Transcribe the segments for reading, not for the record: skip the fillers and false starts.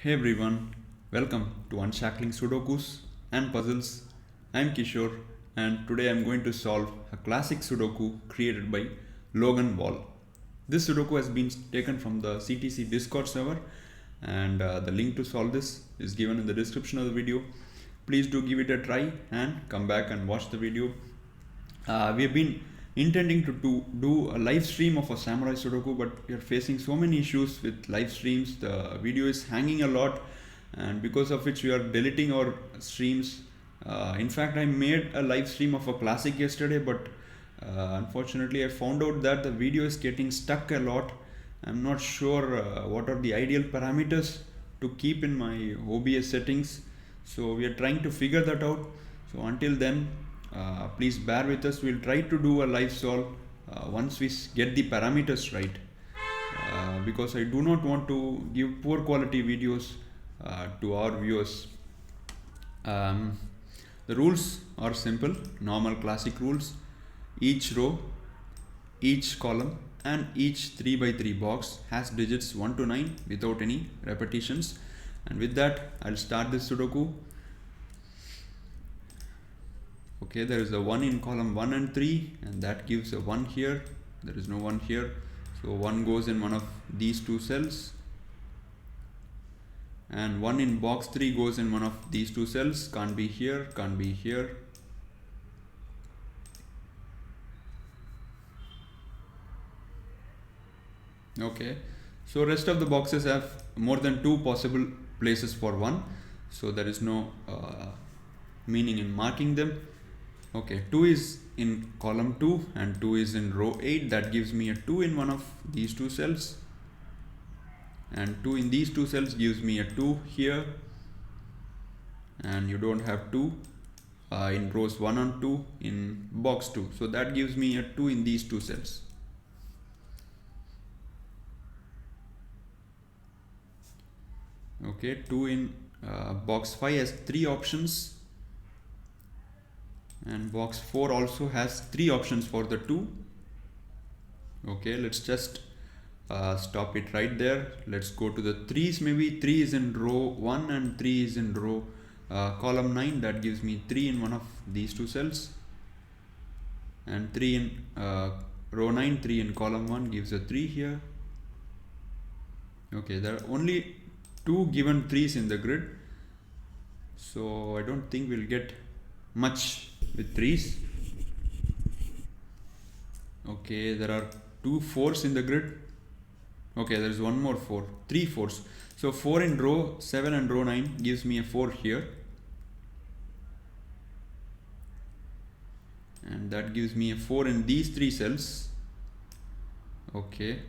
Hey everyone, welcome to Unshackling Sudokus and Puzzles. I'm Kishore and today I'm going to solve a classic Sudoku created by Loganwall. This Sudoku has been taken from the CTC Discord server and the link to solve this is given in the description of the video. Please do give it a try and come back and watch the video. We have been intending to do a live stream of a samurai Sudoku, but we are facing so many issues with live streams. The video is hanging a lot, and because of which we are deleting our streams. In fact, I made a live stream of a classic yesterday, but unfortunately I found out that the video is getting stuck a lot. I'm not sure what are the ideal parameters to keep in my OBS settings, so we are trying to figure that out. So until then, please bear with us. We'll try to do a live solve once we get the parameters right, because I do not want to give poor quality videos to our viewers. The rules are simple, normal classic rules. Each row, each column and each 3x3 box has digits 1 to 9 without any repetitions. And with that, I'll start this Sudoku. Okay, there is a 1 in column 1 and 3 and that gives a 1 here. There is no 1 here, so 1 goes in one of these two cells, and 1 in box 3 goes in one of these two cells. Can't be here, can't be here. Okay, so rest of the boxes have more than 2 possible places for 1, so there is no meaning in marking them. Okay, 2 is in column 2 and 2 is in row 8. That gives me a 2 in one of these two cells, and 2 in these two cells gives me a 2 here, and you don't have 2 in rows 1 and 2 in box 2, so that gives me a 2 in these two cells. Okay, 2 in box 5 has 3 options, and box 4 also has 3 options for the 2. Okay, let's just stop it right there. Let's go to the 3s. Maybe 3 is in row 1 and 3 is in row column 9. That gives me 3 in one of these two cells, and 3 in row 9, 3 in column 1 gives a 3 here. Okay, there are only 2 given 3s in the grid, so I don't think we'll get much with 3s. Okay, there are 2 4s in the grid. Okay, there is one more 4, 3 4s. So 4 in row 7 and row 9 gives me a 4 here, and that gives me a 4 in these 3 cells. Okay,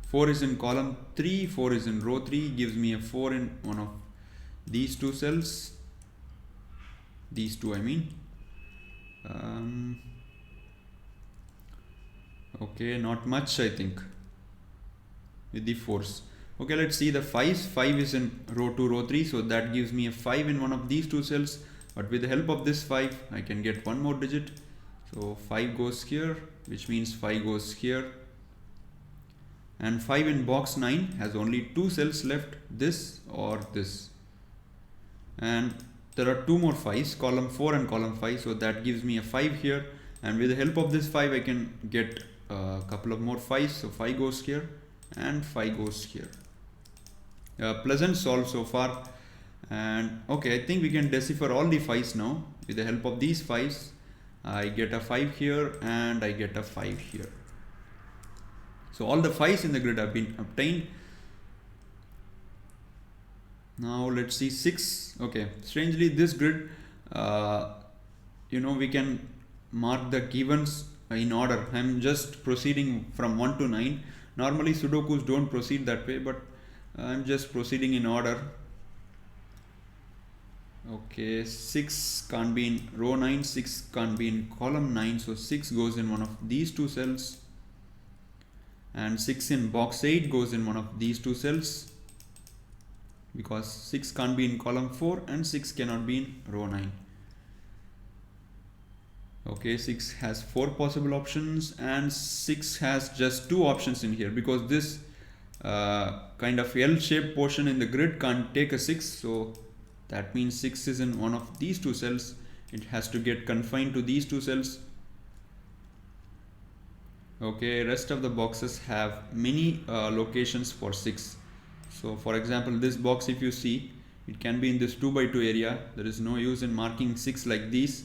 4 is in column 3, 4 is in row 3, gives me a 4 in one of these two cells. These two, I mean. Okay, not much, I think, with the 4s. Okay, let's see the 5s. 5 is in row 2, row 3, so that gives me a 5 in one of these two cells, but with the help of this 5 I can get one more digit. So 5 goes here, which means 5 goes here, and 5 in box 9 has only 2 cells left, this or this, and there are 2 more 5s, column 4 and column 5, so that gives me a 5 here, and with the help of this 5 I can get a couple of more 5s, so 5 goes here and 5 goes here. Pleasant solve so far. And okay, I think we can decipher all the 5s now. With the help of these 5s I get a 5 here and I get a 5 here. So all the 5s in the grid have been obtained. Now let's see 6. Okay, strangely this grid, we can mark the givens in order. I'm just proceeding from 1 to 9. Normally Sudokus don't proceed that way, but I'm just proceeding in order. Okay, 6 can't be in row 9, 6 can't be in column 9, so 6 goes in one of these two cells, and 6 in box 8 goes in one of these two cells, because 6 can't be in column 4 and 6 cannot be in row 9. Okay, 6 has 4 possible options and 6 has just 2 options in here, because this kind of L-shaped portion in the grid can't take a 6, so that means 6 is in one of these two cells. It has to get confined to these two cells. Okay, rest of the boxes have many locations for 6. So for example, this box, if you see, it can be in this 2 by 2 area. There is no use in marking 6 like these.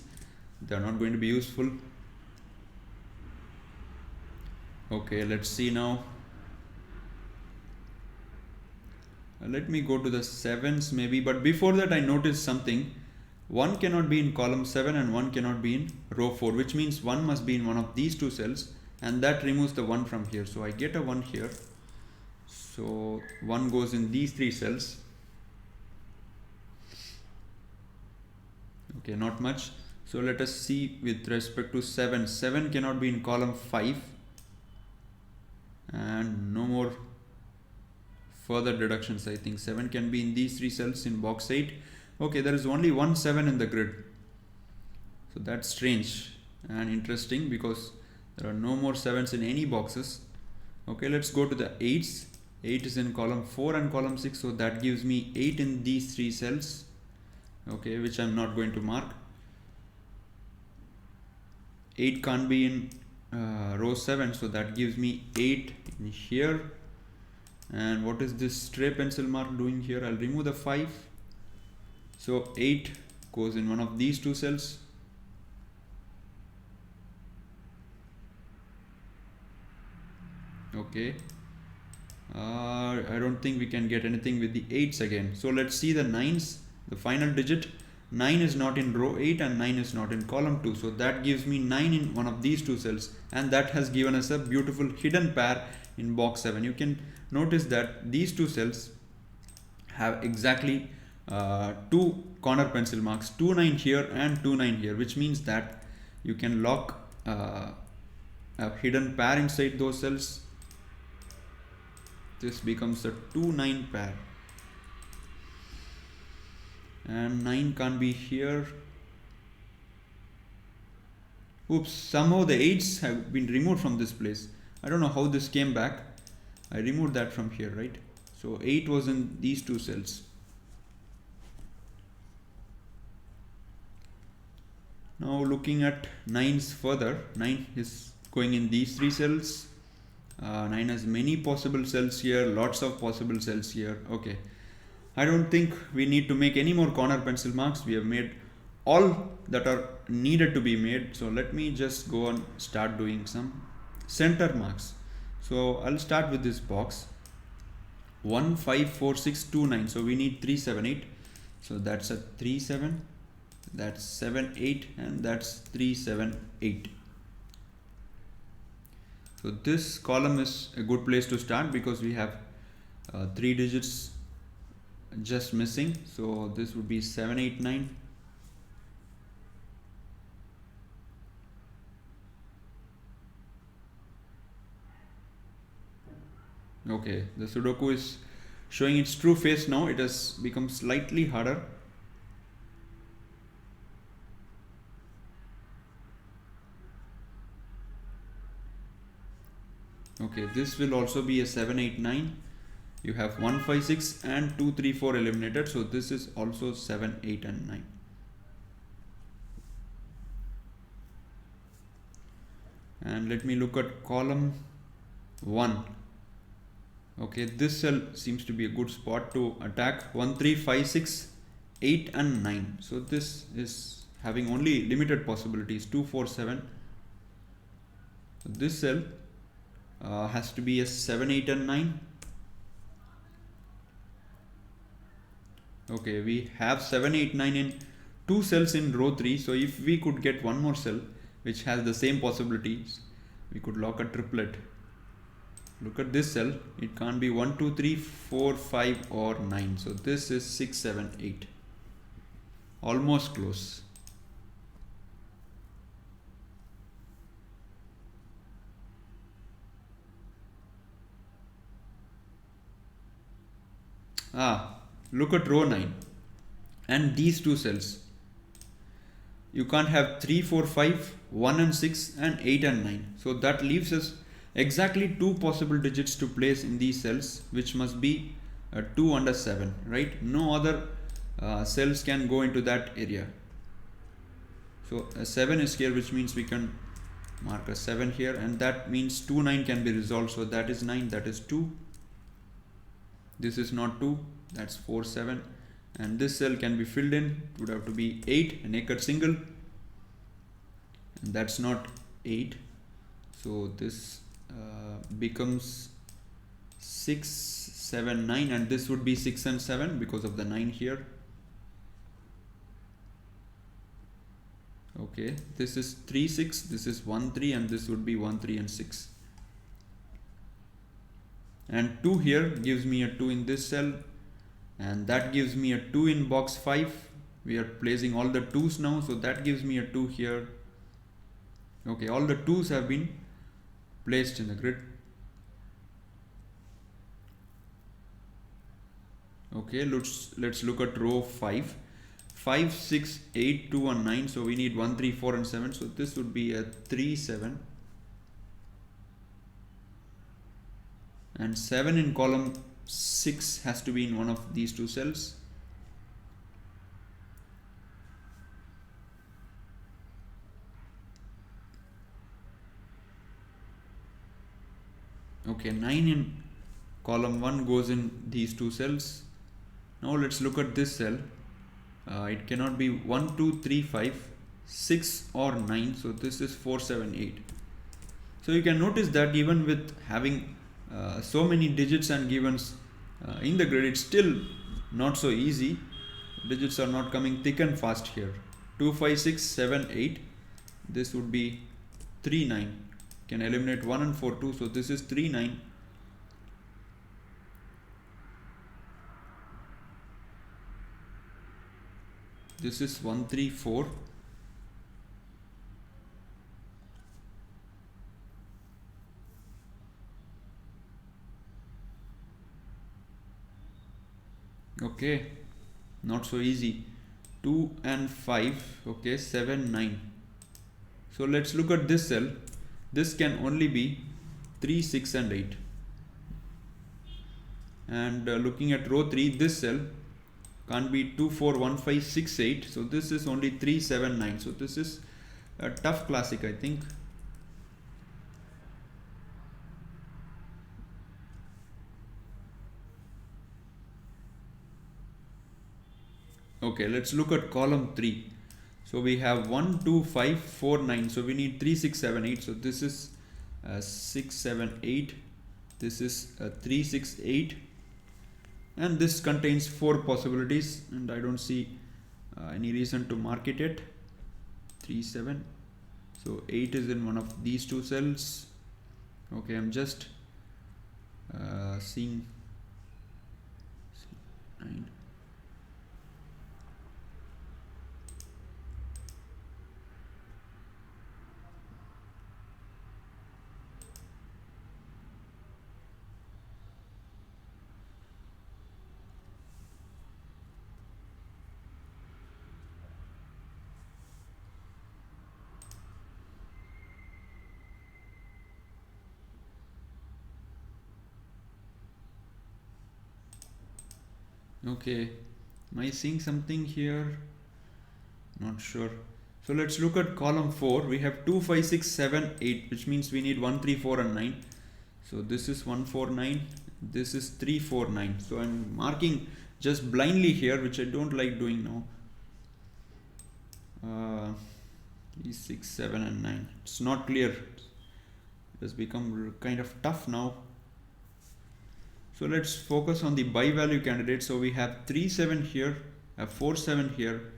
They are not going to be useful. Okay, let's see now. Let me go to the 7s maybe, but before that I noticed something. 1 cannot be in column 7 and 1 cannot be in row 4, which means 1 must be in one of these two cells, and that removes the 1 from here. So I get a 1 here. So 1 goes in these 3 cells. Okay, not much. So let us see with respect to 7. 7 cannot be in column 5, and no more further deductions. I think 7 can be in these 3 cells in box 8. Okay, there is only one 7 in the grid. So that's strange and interesting because there are no more 7s in any boxes. Okay, let's go to the 8s. 8 is in column 4 and column 6, so that gives me 8 in these 3 cells. Okay, which I'm not going to mark. 8 can't be in row 7, so that gives me 8 in here. And what is this stray pencil mark doing here? I'll remove the 5. So 8 goes in one of these two cells. Okay. I don't think we can get anything with the 8s again. So let's see the 9s, the final digit. 9 is not in row 8 and 9 is not in column 2. So that gives me 9 in one of these two cells, and that has given us a beautiful hidden pair in box 7. You can notice that these two cells have exactly 2 corner pencil marks, 2 9 here and 2 9 here, which means that you can lock a hidden pair inside those cells. This becomes a 2 9 pair, and 9 can't be here. Oops, somehow the 8s have been removed from this place. I don't know how this came back. I removed that from here, right? So 8 was in these two cells. Now looking at 9s further, 9 is going in these 3 cells. 9 has many possible cells here, lots of possible cells here. Okay, I don't think we need to make any more corner pencil marks. We have made all that are needed to be made. So let me just go and start doing some center marks. So I'll start with this box 1 5 4 6 2 9. So we need 3 7 8. So that's a 3 7, that's 7 8, and that's 3 7 8. So this column is a good place to start because we have 3 digits just missing. So this would be 7 8 9. Okay, the Sudoku is showing its true face now. It has become slightly harder. Okay, this will also be a 7 8 9. You have 1 5 6 and 2 3 4 eliminated. So this is also 7 8 and 9. And let me look at column 1. Okay, this cell seems to be a good spot to attack. 1 3 5 6 8 and 9. So this is having only limited possibilities. 2 4 7. So this cell has to be a 7 8 and 9. Okay, we have 7 8 9 in 2 cells in row 3. So if we could get one more cell which has the same possibilities, we could lock a triplet. Look at this cell. It can't be 1 2 3 4 5 or 9. So this is 6 7 8. Almost close. Look at row 9 and these two cells. You can't have 3 4 5, 1 and 6 and 8 and 9. So that leaves us exactly two possible digits to place in these cells, which must be 2 under 7, right? No other cells can go into that area. So a 7 is here, which means we can mark a 7 here, and that means 2 9 can be resolved. So that is 9, that is 2. This is not 2, that's 4 7, and this cell can be filled in. It would have to be 8, a naked single, and that's not 8. So this becomes 6 7 9, and this would be 6 and 7 because of the 9 here. Okay, this is 3 6, this is 1 3, and this would be 1 3 and 6. And 2 here gives me a 2 in this cell, and that gives me a 2 in box 5. We are placing all the 2's now, so that gives me a 2 here. Okay, all the 2's have been placed in the grid. Okay, let's look at row 5. 5 6 8 2 and 9, so we need 1 3 4 and 7, so this would be a 3 7, and 7 in column 6 has to be in one of these two cells. Okay, 9 in column 1 goes in these two cells. Now let's look at this cell. It cannot be 1 2 3 5 6 or 9, so this is 4 7 8. So you can notice that even with having so many digits and givens in the grid, it's still not so easy. Digits are not coming thick and fast here. 2 5 6 7 8, this would be 3 9. Can eliminate 1 and 4 2, so this is 3 9. This is 1 3 4. Okay, not so easy. 2 and 5. Okay, 7 9. So let's look at this cell. This can only be 3 6 and 8. And looking at row 3, this cell can't be 2 4 1 5 6 8, so this is only 3 7 9. So this is a tough classic, I think. Okay, let's look at column 3. So we have 1 2 5 4 9, so we need 3 6 7 8. So this is 6 7 8, this is 3 6 8, and this contains 4 possibilities, and I don't see any reason to mark it yet. 3 7, so 8 is in one of these two cells. Okay, I'm just seeing 9. Okay, am I seeing something here? Not sure. So let's look at column 4. We have 2 5 6 7 8, which means we need 1 3 4 and 9. So this is 1 4 9, this is 3 4 9. So I'm marking just blindly here, which I don't like doing now. 3 6 7 and 9. It's not clear. It has become kind of tough now. So let's focus on the bi-value candidate. So we have 3 7 here, a 4 7 here,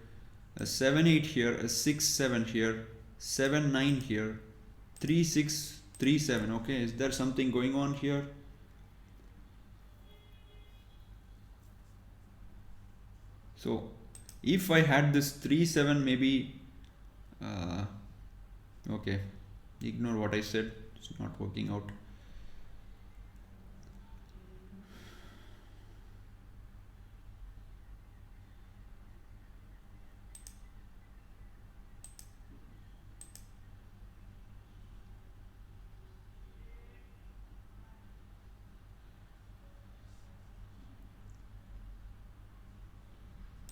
a 7 8 here, a 6 7 here, 7 9 here, 3 6 3 7. Okay, is there something going on here? So if I had this 3 7, maybe okay, ignore what I said, it's not working out.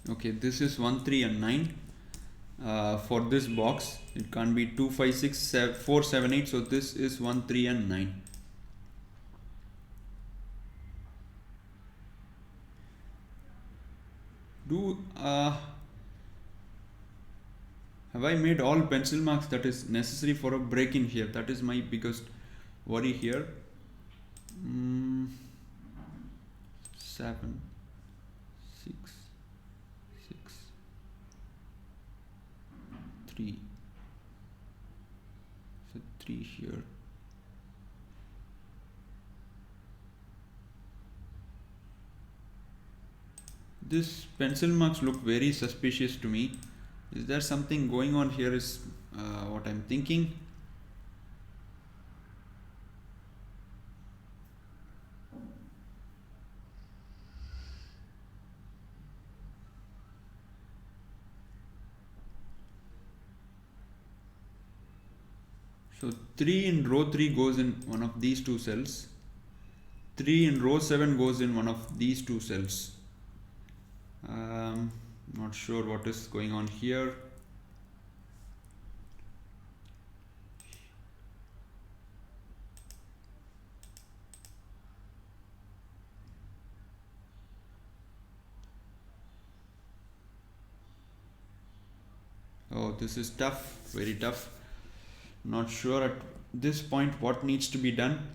Okay, this is 1 3 and 9. For this box it can't be 2 5 6 4 7 8, so this is 1 3 and 9. Have I made all pencil marks that is necessary for a break in here? That is my biggest worry here. 7 6 6 3, so 3 here. This pencil marks look very suspicious to me. Is there something going on here is what I'm thinking. So 3 in row 3 goes in one of these two cells. 3 in row 7 goes in one of these two cells. Not sure what is going on here. Oh, this is tough, very tough. Not sure at this point what needs to be done.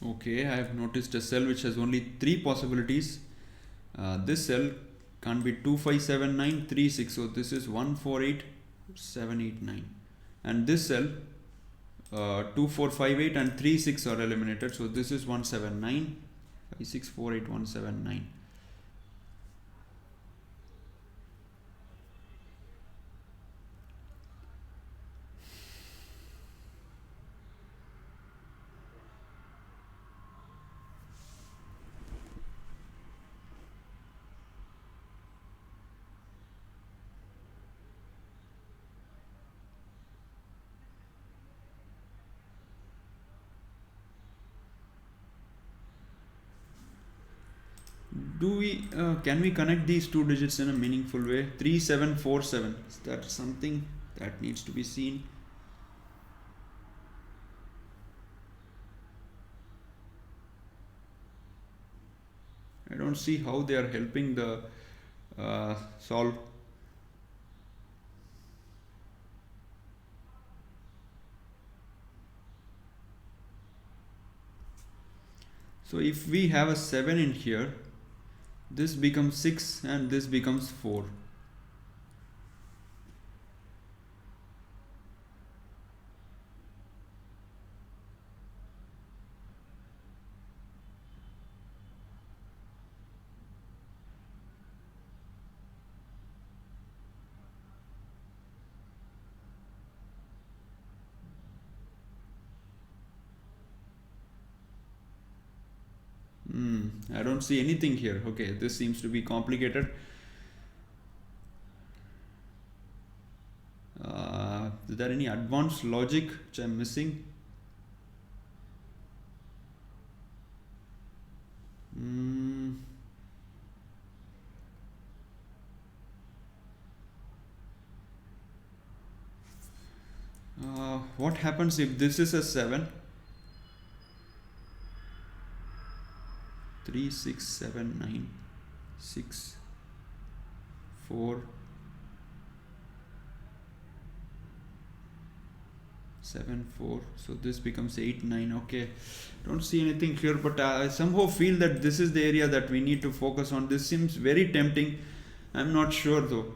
Okay, I have noticed a cell which has only 3 possibilities. This cell can't be 2 5 7 9 3 6, so this is 1 4 8 7 8 9, and this cell 2 4 5 8 and 3 6 are eliminated, so this is 1 7 9 5 6 4 8 1 7 9. Can we connect these two digits in a meaningful way? 3 7 4 7, is that something that needs to be seen? I don't see how they are helping the solve. So if we have a 7 in here, this becomes 6 and this becomes 4. I don't see anything here. Okay, this seems to be complicated. Is there any advanced logic which I'm missing? What happens if this is a 7? 3 6 7 9 6 4 7 4, so this becomes 8 9. Okay, don't see anything here, but I somehow feel that this is the area that we need to focus on. This seems very tempting. I'm not sure though.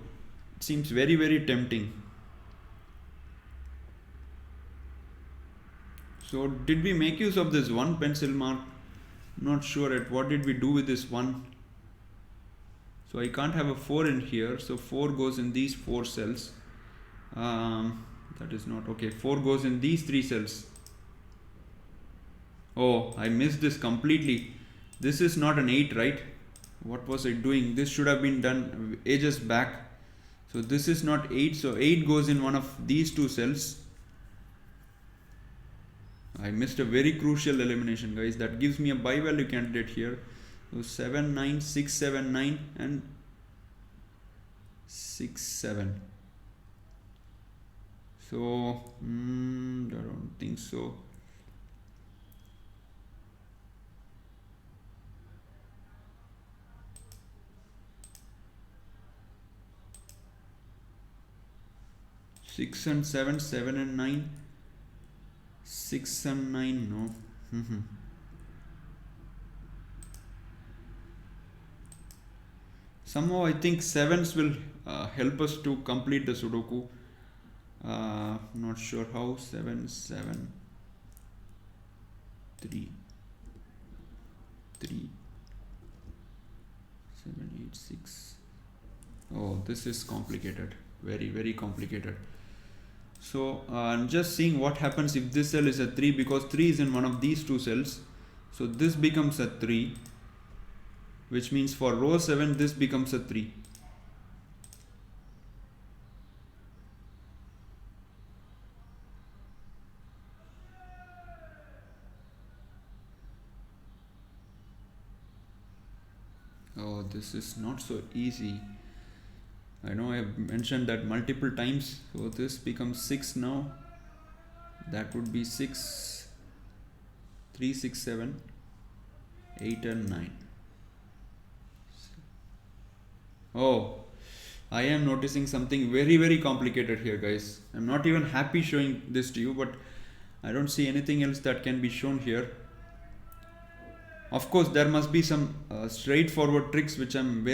It seems very, very tempting. So did we make use of this one pencil mark? Not sure at what did we do with this one. So I can't have a 4 in here, so 4 goes in these 4 cells. That is not okay. 4 goes in these 3 cells. Oh, I missed this completely. This is not an 8, right? What was I doing? This should have been done ages back. So this is not 8, so 8 goes in one of these 2 cells. I missed a very crucial elimination, guys. That gives me a by value candidate here. So 7, 9, 6, 7, 9 and 6, 7. So, I don't think so. Six and 7, 7 and 9, 6 and 9, no. Somehow I think 7s will help us to complete the Sudoku. Not sure how. 7, 7, 3, 3, 7, 8, 6. Oh, this is complicated. Very, very complicated. So I'm just seeing what happens if this cell is a 3, because 3 is in one of these two cells. So this becomes a 3, which means for row 7 this becomes a 3. Oh, this is not so easy. I know I have mentioned that multiple times. So this becomes 6 now. That would be 6, 3, 6, 7, 8 and 9. Oh, I am noticing something very, very complicated here, guys. I'm not even happy showing this to you, but I don't see anything else that can be shown here. Of course, there must be some straightforward tricks which I'm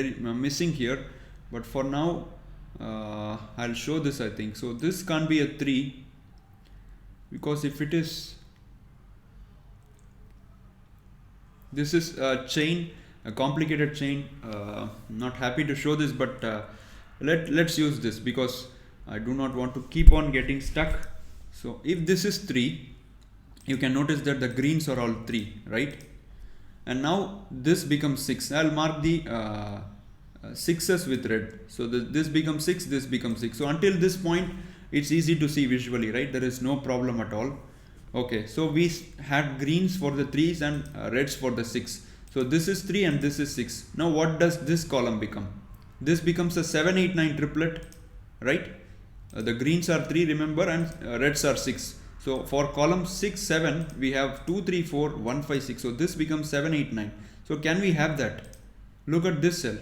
missing here. But for now, I'll show this, I think. So this can't be a 3, because if it is, this is a chain, a complicated chain. Not happy to show this, but let's use this, because I do not want to keep on getting stuck. So if this is 3, you can notice that the greens are all 3, right? And now this becomes 6. I'll mark the 6s with red. So this becomes 6, this becomes 6. So until this point, it's easy to see visually, right? There is no problem at all. Okay, so we had greens for the 3s and reds for the 6. So this is 3 and this is 6. Now what does this column become? This becomes a 7, 8, 9 triplet, right? The greens are 3, remember, and reds are 6. So for column 6, 7, we have 2, 3, 4, 1, 5, 6. So this becomes 7, 8, 9. So can we have that? Look at this cell.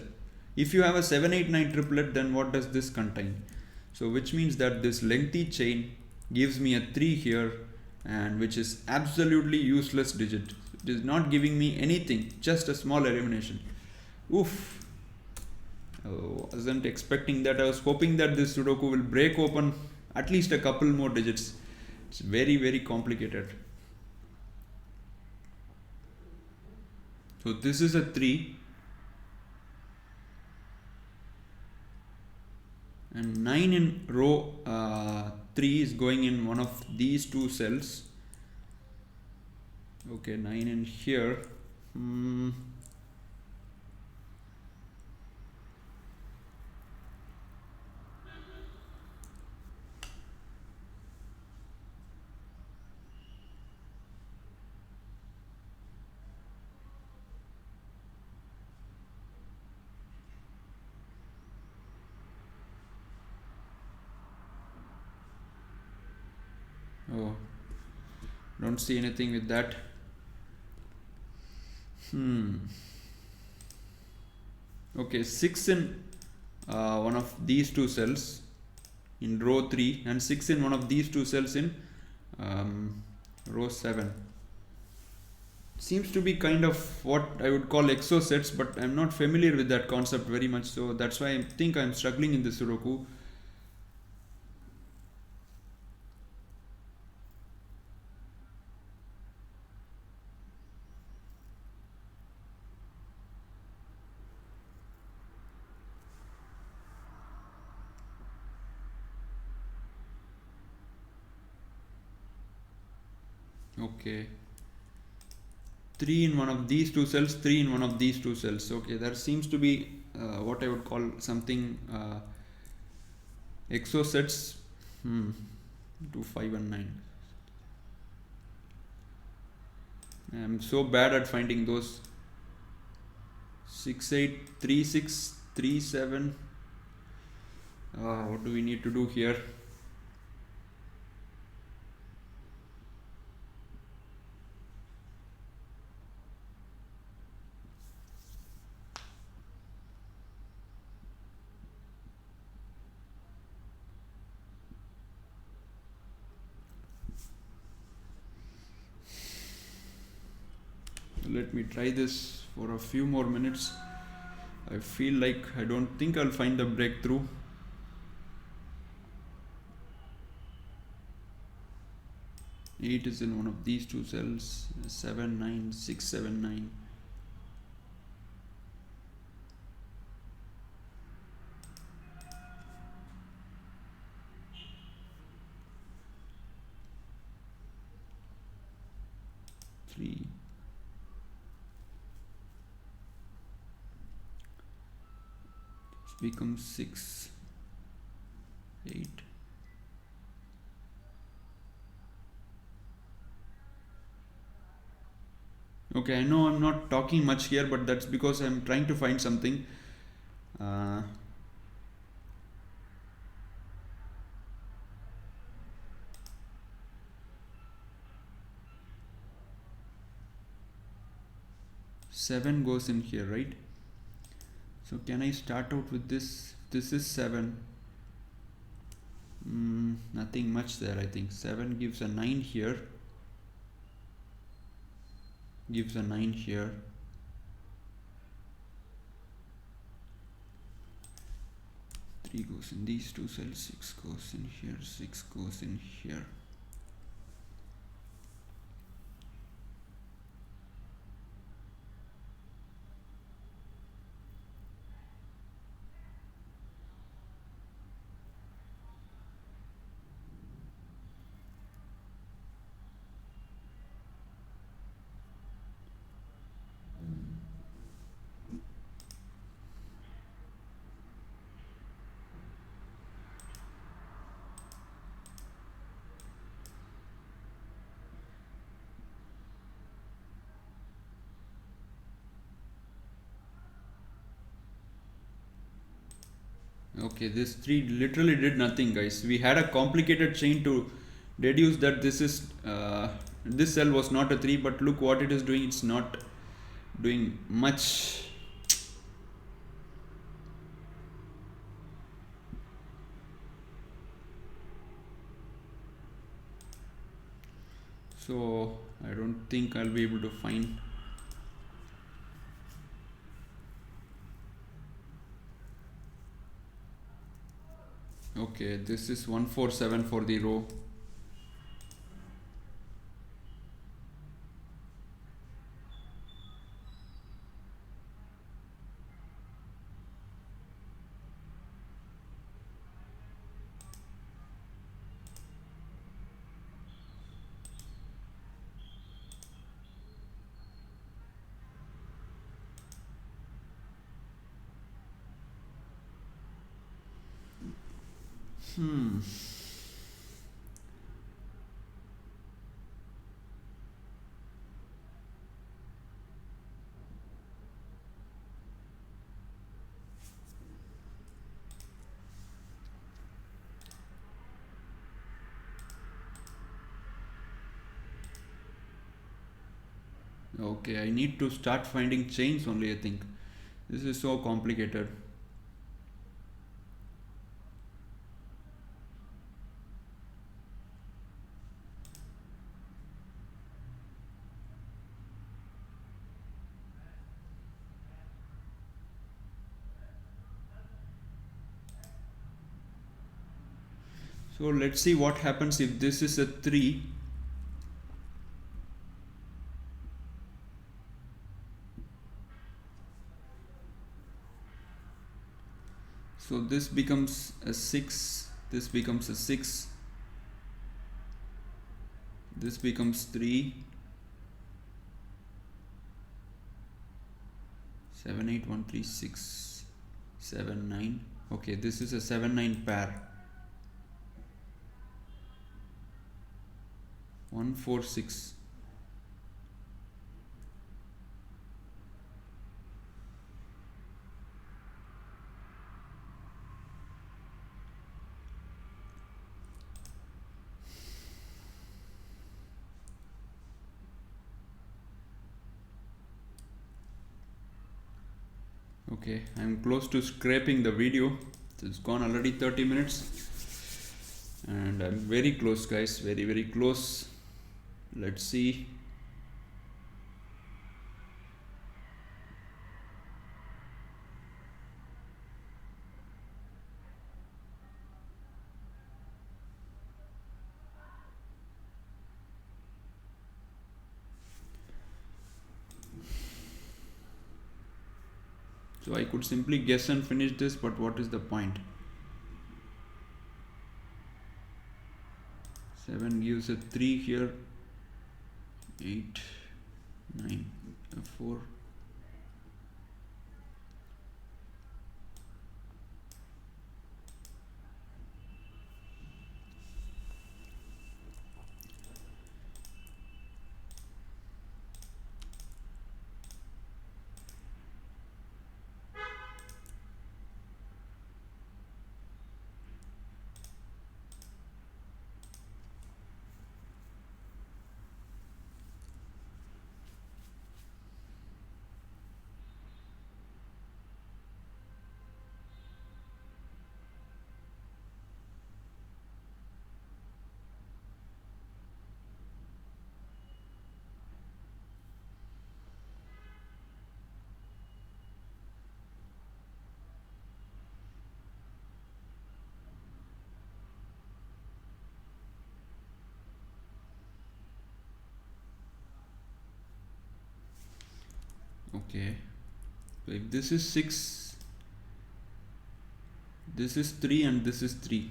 If you have a 7, 8, 9 triplet, then what does this contain? So which means that this lengthy chain gives me a 3 here, and which is absolutely useless digit. It is not giving me anything, just a small elimination. Oof. I wasn't expecting that. I was hoping that this Sudoku will break open at least a couple more digits. It's very, very complicated. So this is a 3. And 9 in row 3 is going in one of these two cells. Okay, 9 in here. Oh, don't see anything with that. Okay, 6 in one of these two cells in row 3 and 6 in one of these two cells in row 7. Seems to be kind of what I would call exo sets, but I'm not familiar with that concept very much, so that's why I think I'm struggling in this Sudoku. Okay, 3 in one of these two cells, 3 in one of these two cells. Okay, there seems to be what I would call something exo sets. 2, 5 and 9. I'm so bad at finding those. 6 8 3 6 3 7. What do we need to do here? Let me try this for a few more minutes. I feel like I don't think I'll find the breakthrough. Eight is in one of these two cells. 7 9 6 7 9. Three. Becomes 6 8. Okay, I know I'm not talking much here, but that's because I'm trying to find something. uh, 7 goes in here, right? So can I start out with this? This is 7. Nothing much there. I think 7 gives a 9 here, gives a 9 here. Three goes in these two cells, 6 goes in here, 6 goes in here. Okay, this 3 literally did nothing, guys. We had a complicated chain to deduce that this cell was not a 3, but look what it is doing. It's not doing much. So I don't think I'll be able to find. Okay, this is 147 for the row. Okay, I need to start finding chains only, I think. This is so complicated. So let's see what happens if this is a 3. So this becomes a 6, this becomes a 6, this becomes 3, 7 8 1 3 6 7 9. Okay, this is a 7 9 pair. 1 4 6. Okay, I'm close to scraping the video. It's gone already 30 minutes. And I'm very close, guys. Very, very close. Let's see. So I could simply guess and finish this, but what is the point? 7 gives a 3 here. 8, 9, 4. Okay, so if this is 6, this is 3 and this is 3.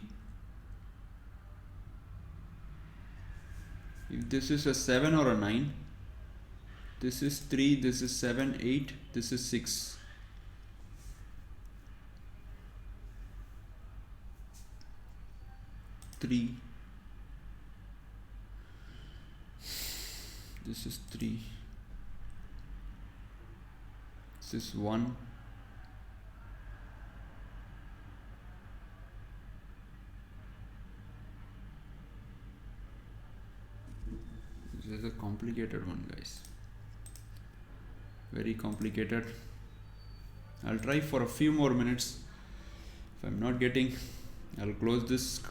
If this is a 7 or a 9, this is 3, this is 7, 8, this is 6. Three. This is 3. This is 1. This is a complicated one, guys. Very complicated. I'll try for a few more minutes. If I'm not getting, I'll close this,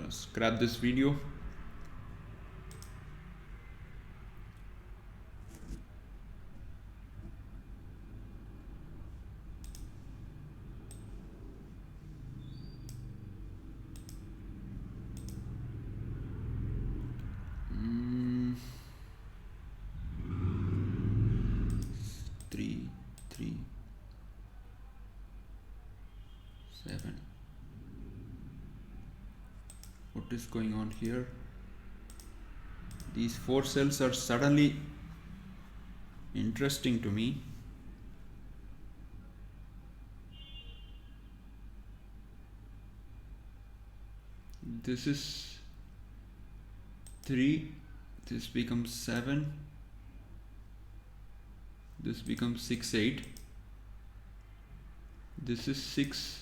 scrap this video. What is going on here? These 4 cells are suddenly interesting to me. This is 3, this becomes 7, this becomes 6, 8, this is 6.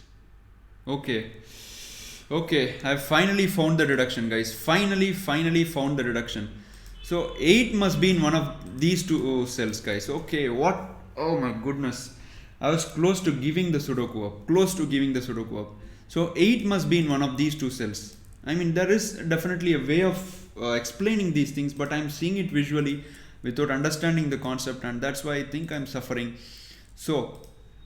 Okay, I've finally found the reduction, guys. Finally found the reduction. So 8 must be in one of these 2 cells, guys. Okay, what? Oh my goodness. I was close to giving the Sudoku up. So 8 must be in one of these 2 cells. I mean, there is definitely a way of explaining these things, but I'm seeing it visually without understanding the concept, and that's why I think I'm suffering. So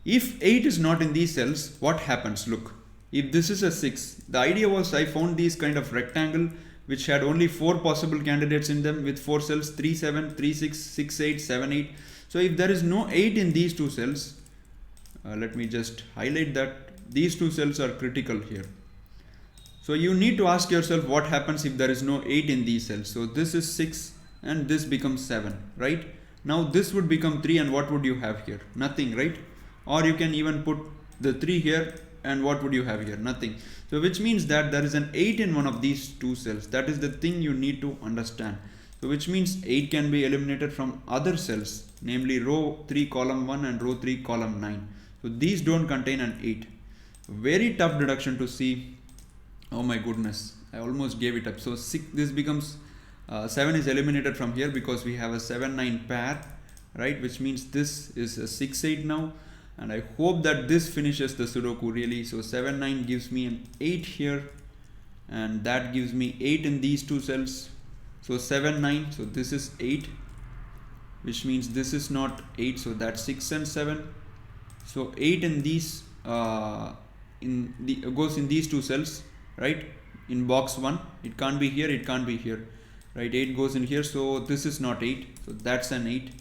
if 8 is not in these cells, what happens? Look. If this is a 6, the idea was I found these kind of rectangle which had only 4 possible candidates in them with 4 cells, 3, 7, 3, 6, 6, 8, 7, 8. So if there is no 8 in these 2 cells, let me just highlight that these 2 cells are critical here. So you need to ask yourself what happens if there is no 8 in these cells. So this is 6 and this becomes 7, right? Now this would become 3 and what would you have here? Nothing, right? Or you can even put the 3 here. And what would you have here? Nothing. So which means that there is an 8 in one of these 2 cells. That is the thing you need to understand. So which means 8 can be eliminated from other cells, namely row 3 column 1 and row 3 column 9. So these don't contain an 8. Very tough deduction to see. Oh my goodness, I almost gave it up. So 6, this becomes 7 is eliminated from here because we have a 7-9 pair, right? Which means this is a 6-8 now. and I hope that this finishes the Sudoku really. So 7 9 gives me an 8 here, and that gives me 8 in these two cells. So 7 9, so this is 8, which means this is not 8, so that's 6 and 7. So 8 in these goes in these two cells, right? In box 1, it can't be here, it can't be here, right? 8 goes in here, so this is not 8, so that's an 8.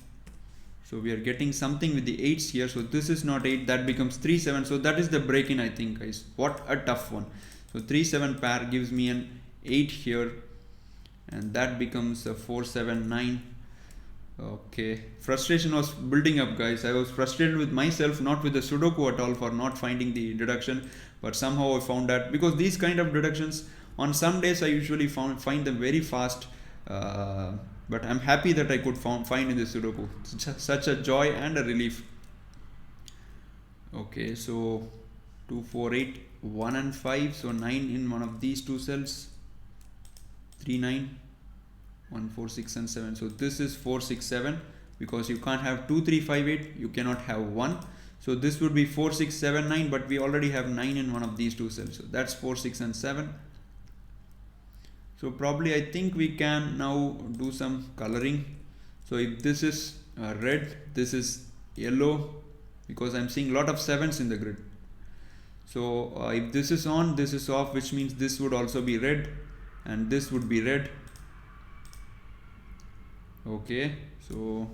So we are getting something with the 8s here, so this is not 8, that becomes 3 7. So that is the break in, I think, guys. What a tough one. So 3 7 pair gives me an 8 here, and that becomes a 4 7 9. Okay, frustration was building up, guys. I was frustrated with myself, not with the Sudoku at all, for not finding the deduction, but somehow I found that, because these kind of deductions on some days I usually find them very fast, but I'm happy that I could find in the Sudoku. It's such a joy and a relief. Okay, so 2 4 8 1 and 5, so 9 in one of these two cells, 3 9 1 4 6 and 7. So this is 4 6 7, because you can't have 2 3 5 8, you cannot have 1. So this would be 4 6 7 9, but we already have 9 in one of these two cells, so that's 4 6 and 7. So probably I think we can now do some coloring. So if this is red, this is yellow, because I'm seeing a lot of 7s in the grid. So if this is on, this is off, which means this would also be red, and this would be red. Okay, so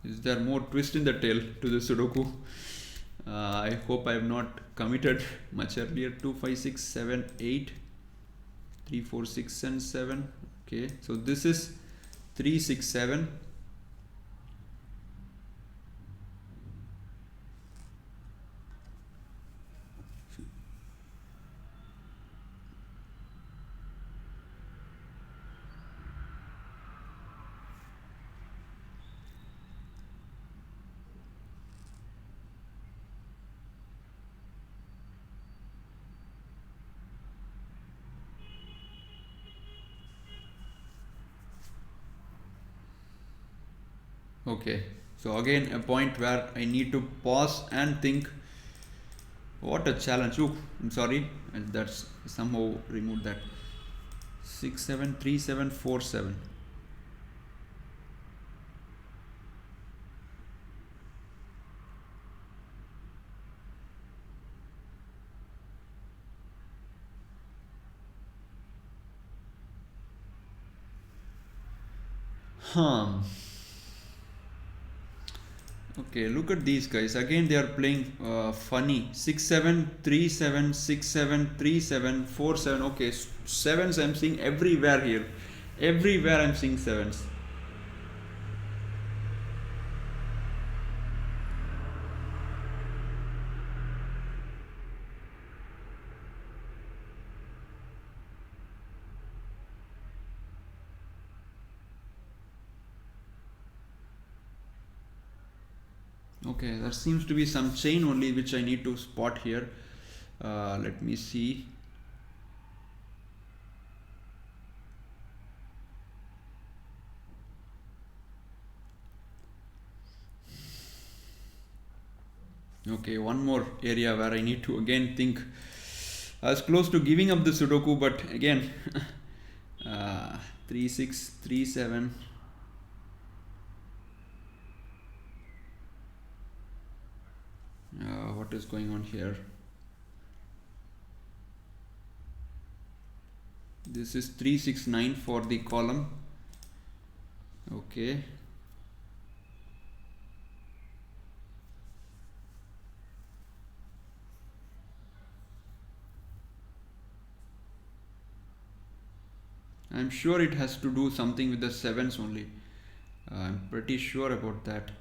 is there more twist in the tail to the Sudoku? I hope I have not committed much earlier. 2 5 6 7 8 3 4 6 and 7. Okay, so this is 3 6 7. Okay, so again a point where I need to pause and think. What a challenge. Oh, I'm sorry, and that's somehow removed that. 6 7 3 7 4 7. Okay, look at these guys. Again, they are playing funny. 6 7 3 7 6 7 3 7 4 7. Okay, 7s I'm seeing everywhere here. Everywhere I'm seeing 7s. Okay, there seems to be some chain only which I need to spot here. Let me see. Okay, one more area where I need to again think. I was close to giving up the Sudoku, but again 3 6 3 7. What is going on here? This is 3 6 9 for the column. Okay. I'm sure it has to do something with the 7s only. I'm pretty sure about that.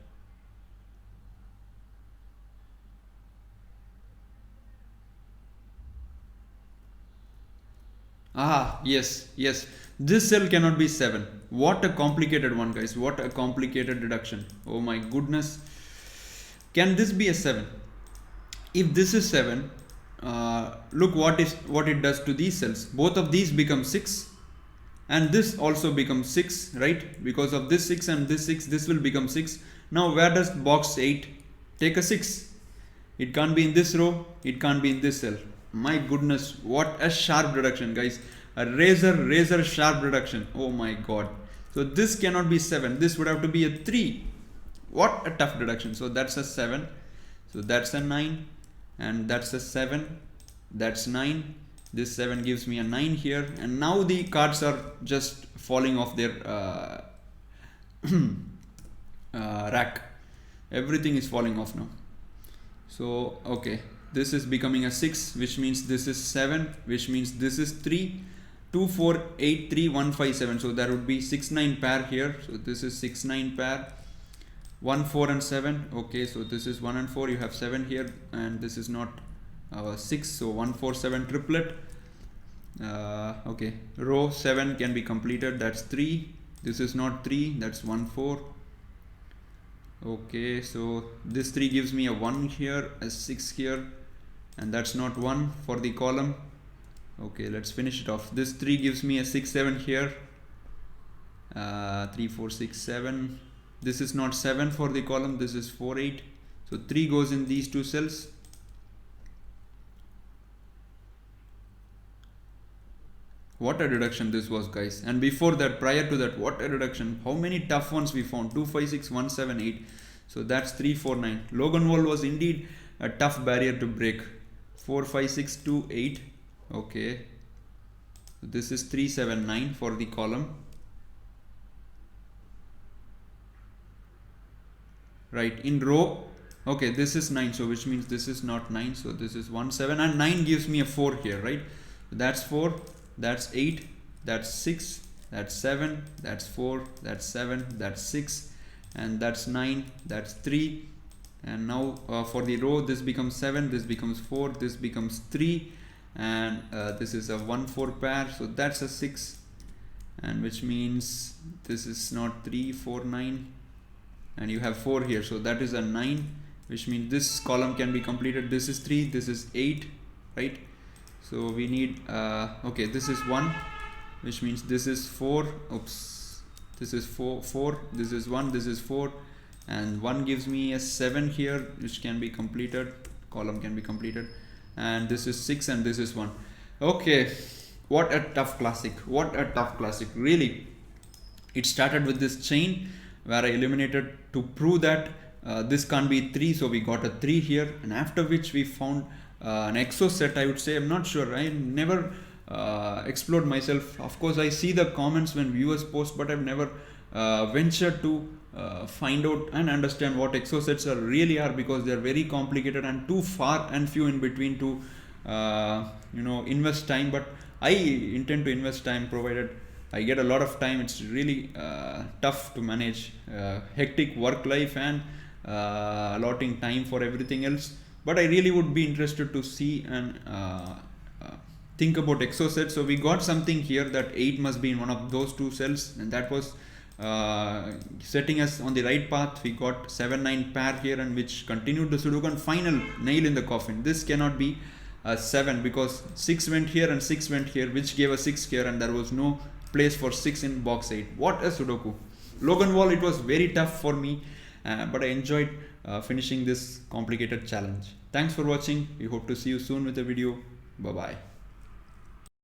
Ah, yes, yes. This cell cannot be 7. What a complicated one, guys. What a complicated deduction. Oh my goodness. Can this be a 7? If this is 7, look what it does to these cells. Both of these become 6. and this also becomes 6, right? Because of this 6 and this 6, this will become 6. Now where does box 8 take a 6? It can't be in this row, it can't be in this cell. My goodness, what a sharp reduction, guys. A razor sharp reduction. Oh my god. So this cannot be 7, this would have to be a 3. What a tough deduction. So that's a 7, so that's a 9, and that's a 7, that's 9. This 7 gives me a 9 here, and now the cards are just falling off their rack. Everything is falling off now. So okay, this is becoming a 6, which means this is 7, which means this is 3. 2, 4, 8, 3, 1, 5, 7. So there would be 6, 9 pair here. So this is 6, 9 pair. 1, 4 and 7. Okay, so this is 1 and 4. You have 7 here, and this is not 6. So 1, 4, 7 triplet. Okay, row 7 can be completed. That's 3. This is not 3. That's 1, 4. Okay, so this 3 gives me a 1 here, a 6 here, and that's not 1 for the column. Okay, let's finish it off. This 3 gives me a 6, 7 here. 3, 4, 6, 7. This is not 7 for the column. This is 4, 8. So 3 goes in these two cells. What a deduction this was, guys. And before that, prior to that, what a deduction. How many tough ones we found? 2, 5, 6, 1, 7, 8. So that's 3, 4, 9. Loganwall was indeed a tough barrier to break. 4, 5, 6, 2, 8. Okay, so this is 3, 7, 9 for the column, right? In row, okay, this is 9, so which means this is not 9, so this is 1, 7, and 9 gives me a 4 here, right? So that's 4, that's 8, that's 6, that's 7, that's 4, that's 7, that's 6, and that's 9, that's 3. And now for the row, this becomes 7, this becomes 4, this becomes 3, and this is a 1, 4 pair, so that's a 6, and which means this is not 3, 4, 9, and you have 4 here, so that is a 9, which means this column can be completed. This is 3, this is 8, right? So we need okay, this is 1, which means this is 4. Oops, this is 4, this is 1, this is 4, and 1 gives me a 7 here, which can be completed, column can be completed, and this is 6, and this is 1. Okay, what a tough classic, what a tough classic, really. It started with this chain where I eliminated to prove that this can't be 3, so we got a 3 here, and after which we found an exo set. I would say, I'm not sure, I never explored myself. Of course I see the comments when viewers post, but I've never ventured to find out and understand what exo sets really are, because they're very complicated and too far and few in between to invest time. But I intend to invest time, provided I get a lot of time. It's really tough to manage hectic work life and allotting time for everything else. But I really would be interested to see and think about exo sets. So we got something here that 8 must be in one of those two cells, and that was setting us on the right path. We got 7, 9 pair here, and which continued the Sudoku, and final nail in the coffin. This cannot be 7, because 6 went here and 6 went here, which gave a 6 here, and there was no place for 6 in box 8. What a Sudoku. Loganwall, it was very tough for me, but I enjoyed finishing this complicated challenge. Thanks for watching. We hope to see you soon with a video. Bye bye.